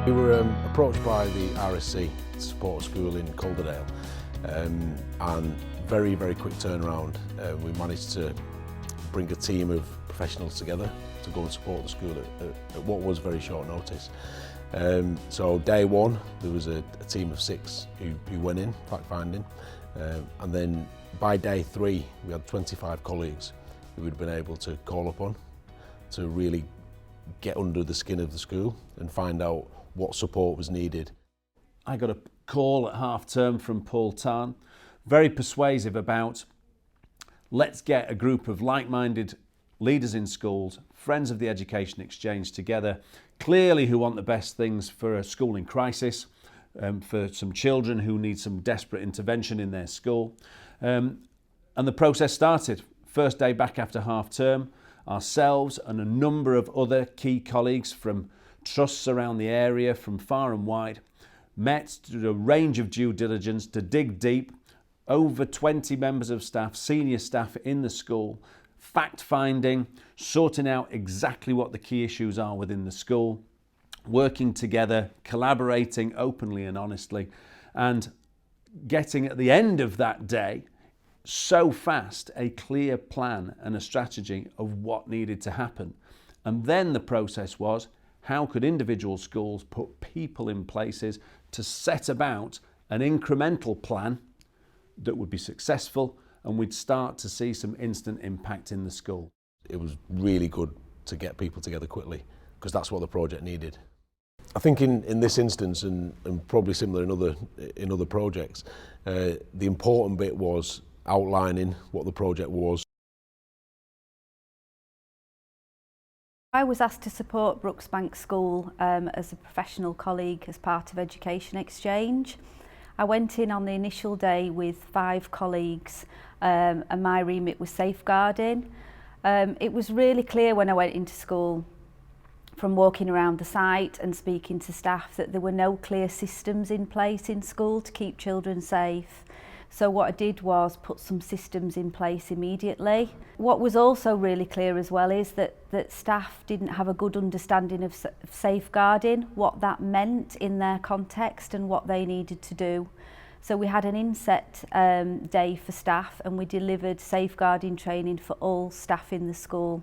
We were approached by the RSC to support a school in Calderdale, and very quick turnaround. We managed to bring a team of professionals together to go and support the school at what was very short notice. So day one there was a team of 6 who went in fact finding, and then by day 3 we had 25 colleagues who we'd been able to call upon to really get under the skin of the school and find out what support was needed. I got a call at half term from Paul Tarn, very persuasive about let's get a group of like-minded leaders in schools, friends of the Education Exchange together, clearly who want the best things for a school in crisis, for some children who need some desperate intervention in their school. And the process started. First day back after half term, ourselves and a number of other key colleagues from trusts around the area from far and wide met to do a range of due diligence to dig deep. Over 20 members of staff, senior staff in the school, fact finding, sorting out exactly what the key issues are within the school, working together, collaborating openly and honestly, and getting at the end of that day so fast a clear plan and a strategy of what needed to happen. And then the process was, how could individual schools put people in places to set about an incremental plan that would be successful, and we'd start to see some instant impact in the school. It was really good to get people together quickly because that's what the project needed. I think in this instance, and probably similar in other projects, the important bit was outlining what the project was. I was asked to support Brooksbank School as a professional colleague as part of Education Exchange. I went in on the initial day with 5 colleagues, and my remit was safeguarding. It was really clear when I went into school, from walking around the site and speaking to staff, that there were no clear systems in place in school to keep children safe. So what I did was put some systems in place immediately. What was also really clear as well is that staff didn't have a good understanding of safeguarding, what that meant in their context and what they needed to do. So we had an inset day for staff, and we delivered safeguarding training for all staff in the school.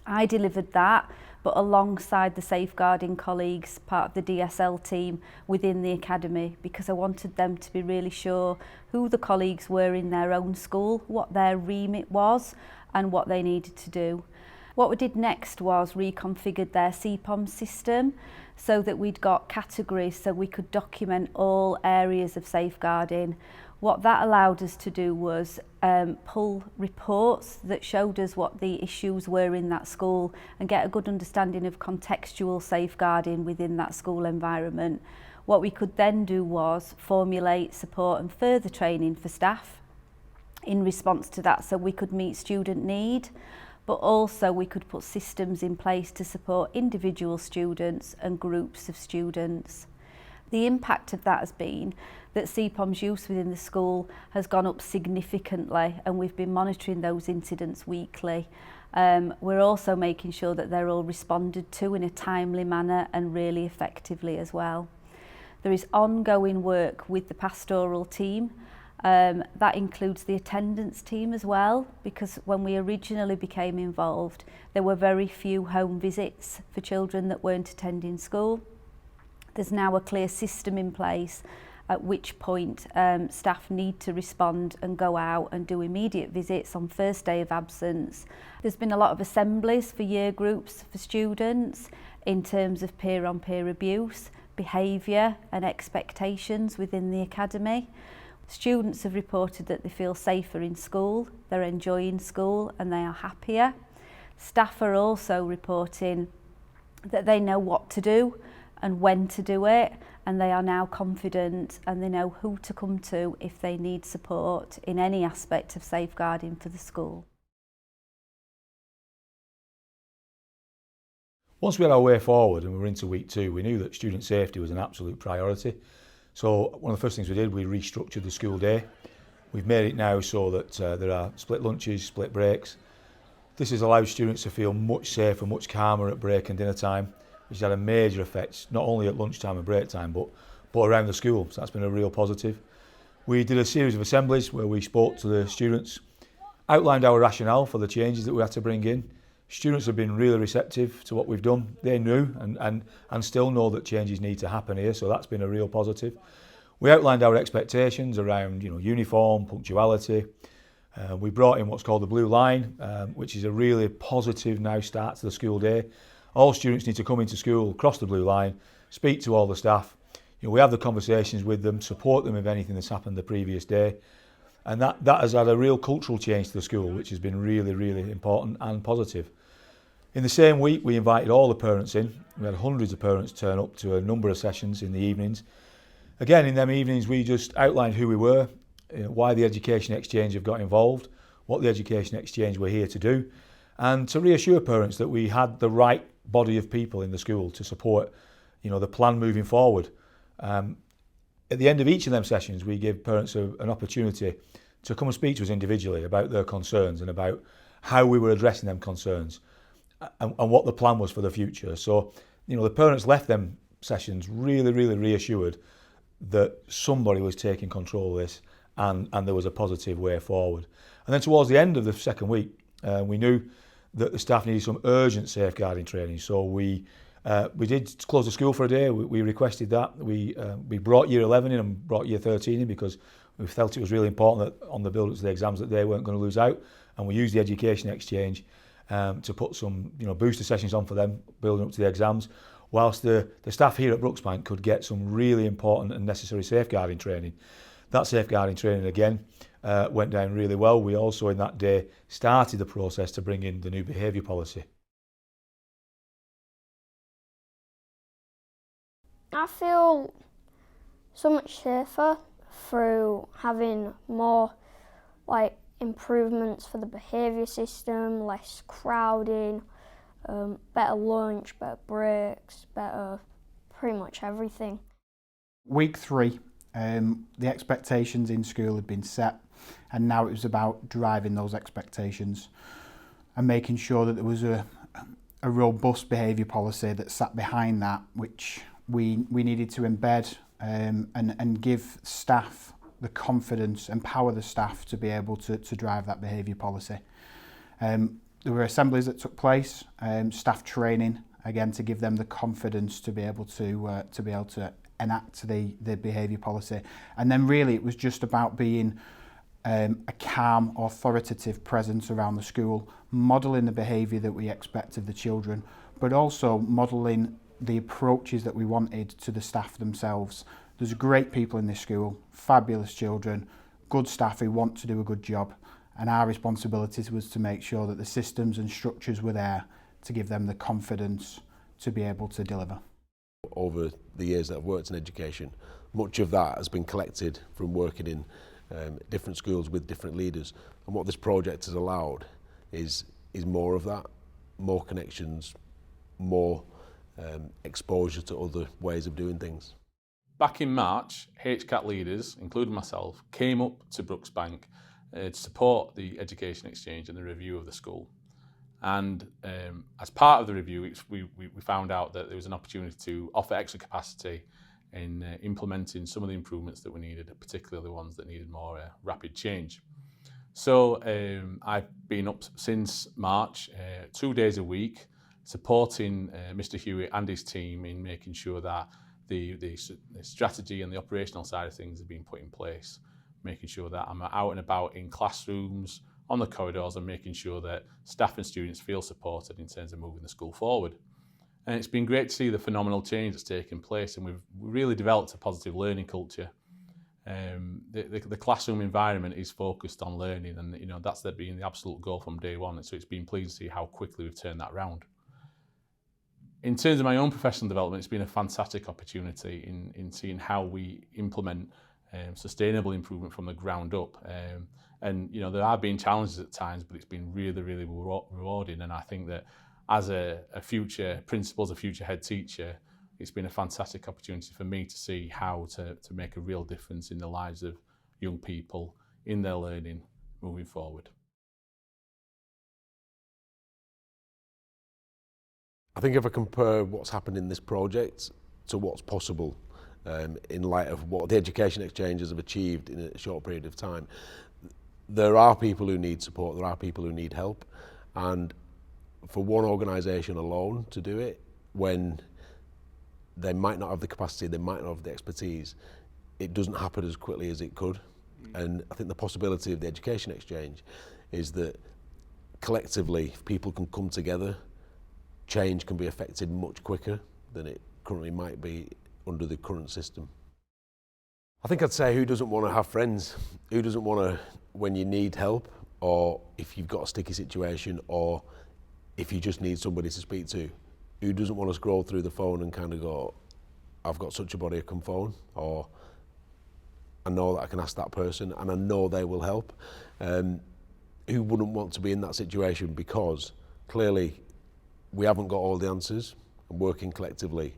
I delivered that, but alongside the safeguarding colleagues, part of the DSL team within the academy, because I wanted them to be really sure who the colleagues were in their own school, what their remit was and what they needed to do. What we did next was reconfigured their CPOM system so that we'd got categories so we could document all areas of safeguarding. What that allowed us to do was pull reports that showed us what the issues were in that school and get a good understanding of contextual safeguarding within that school environment. What we could then do was formulate support and further training for staff in response to that, so we could meet student need, but also we could put systems in place to support individual students and groups of students. The impact of that has been that CPOM's use within the school has gone up significantly, and we've been monitoring those incidents weekly. We're also making sure that they're all responded to in a timely manner and really effectively as well. There is ongoing work with the pastoral team. That includes the attendance team as well, because when we originally became involved, there were very few home visits for children that weren't attending school. There's now a clear system in place at which point staff need to respond and go out and do immediate visits on first day of absence. There's been a lot of assemblies for year groups for students in terms of peer-on-peer abuse, behaviour and expectations within the academy. Students have reported that they feel safer in school, they're enjoying school and they are happier. Staff are also reporting that they know what to do and when to do it, and they are now confident and they know who to come to if they need support in any aspect of safeguarding for the school. Once we had our way forward and we were into week 2, we knew that student safety was an absolute priority. So one of the first things we did, we restructured the school day. We've made it now so that there are split lunches, split breaks. This has allowed students to feel much safer, much calmer at break and dinner time. which has had a major effect, not only at lunchtime and break time, but around the school. So that's been a real positive. We did a series of assemblies where we spoke to the students, outlined our rationale for the changes that we had to bring in. Students have been really receptive to what we've done. They knew and still know that changes need to happen here, so that's been a real positive. We outlined our expectations around uniform, punctuality. We brought in what's called the blue line, which is a really positive now start to the school day. All students need to come into school, cross the blue line, speak to all the staff. We have the conversations with them, support them with anything that's happened the previous day. And that has had a real cultural change to the school, which has been really, really important and positive. In the same week, we invited all the parents in. We had hundreds of parents turn up to a number of sessions in the evenings. Again, in them evenings, we just outlined who we were, why the Education Exchange have got involved, what the Education Exchange were here to do, and to reassure parents that we had the right body of people in the school to support the plan moving forward. At the end of each of them sessions, we give parents an opportunity to come and speak to us individually about their concerns and about how we were addressing them concerns and what the plan was for the future. So, the parents left them sessions really, really reassured that somebody was taking control of this and there was a positive way forward. And then towards the end of the second week, we knew that the staff needed some urgent safeguarding training. So we did close the school for a day. We requested that. We brought year 11 in and brought year 13 in because we felt it was really important that on the build-up to the exams that they weren't going to lose out. And we used the Education Exchange to put some booster sessions on for them building up to the exams, whilst the staff here at Brooksbank could get some really important and necessary safeguarding training. That safeguarding training again went down really well. We also in that day started the process to bring in the new behaviour policy. I feel so much safer through having more improvements for the behaviour system, less crowding, better lunch, better breaks, better pretty much everything. Week 3, the expectations in school had been set, and now it was about driving those expectations and making sure that there was a robust behaviour policy that sat behind that, which we needed to embed and give staff the confidence, empower the staff to be able to drive that behaviour policy. There were assemblies that took place, staff training, again to give them the confidence to be able to enact the behaviour policy. And then really it was just about being a calm, authoritative presence around the school, modelling the behaviour that we expect of the children, but also modelling the approaches that we wanted to the staff themselves. There's great people in this school, fabulous children, good staff who want to do a good job, and our responsibility was to make sure that the systems and structures were there to give them the confidence to be able to deliver. Over the years that I've worked in education, much of that has been collected from working in different schools with different leaders, and what this project has allowed is more of that, more connections, more exposure to other ways of doing things. Back in March, HCAT leaders, including myself, came up to Brooksbank to support the Education Exchange and the review of the school. And as part of the review, we found out that there was an opportunity to offer extra capacity in implementing some of the improvements that we needed, particularly the ones that needed more rapid change. So I've been up since March, 2 days a week, supporting Mr. Hewitt and his team in making sure that the strategy and the operational side of things have been put in place, making sure that I'm out and about in classrooms, on the corridors, and making sure that staff and students feel supported in terms of moving the school forward. And it's been great to see the phenomenal change that's taken place, and we've really developed a positive learning culture. The classroom environment is focused on learning, and that's been the absolute goal from day one. And so it's been pleased to see how quickly we've turned that around. In terms of my own professional development, it's been a fantastic opportunity in seeing how we implement sustainable improvement from the ground up. And there have been challenges at times, but it's been really, really rewarding. And I think that as a future principal, as a future head teacher, it's been a fantastic opportunity for me to see how to make a real difference in the lives of young people, in their learning, moving forward. I think if I compare what's happened in this project to what's possible in light of what the Education Exchanges have achieved in a short period of time, there are people who need support, there are people who need help, and for one organisation alone to do it when they might not have the capacity, they might not have the expertise, it doesn't happen as quickly as it could. And I think the possibility of the Education Exchange is that collectively, if people can come together, change can be affected much quicker than it currently might be under the current system. I think I'd say, who doesn't want to have friends? Who doesn't want to, when you need help, or if you've got a sticky situation, or if you just need somebody to speak to, who doesn't want to scroll through the phone and kind of go, I've got such a body, I can phone, or I know that I can ask that person and I know they will help. Who wouldn't want to be in that situation? Because clearly we haven't got all the answers, and working collectively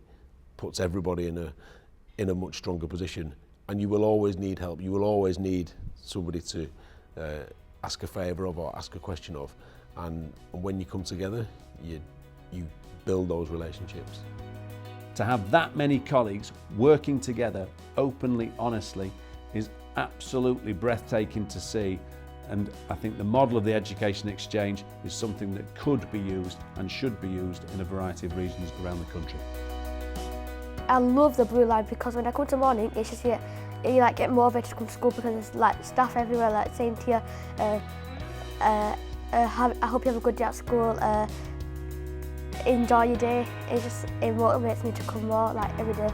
puts everybody in a much stronger position. And you will always need help. You will always need somebody to ask a favour of or ask a question of. And when you come together, you build those relationships. To have that many colleagues working together openly, honestly, is absolutely breathtaking to see. And I think the model of the Education Exchange is something that could be used and should be used in a variety of regions around the country. I love the blue line because when I come to morning, it's just you like get motivated to come to school because there's like staff everywhere like saying to you, I hope you have a good day at school. Enjoy your day. It motivates me to come more like every day.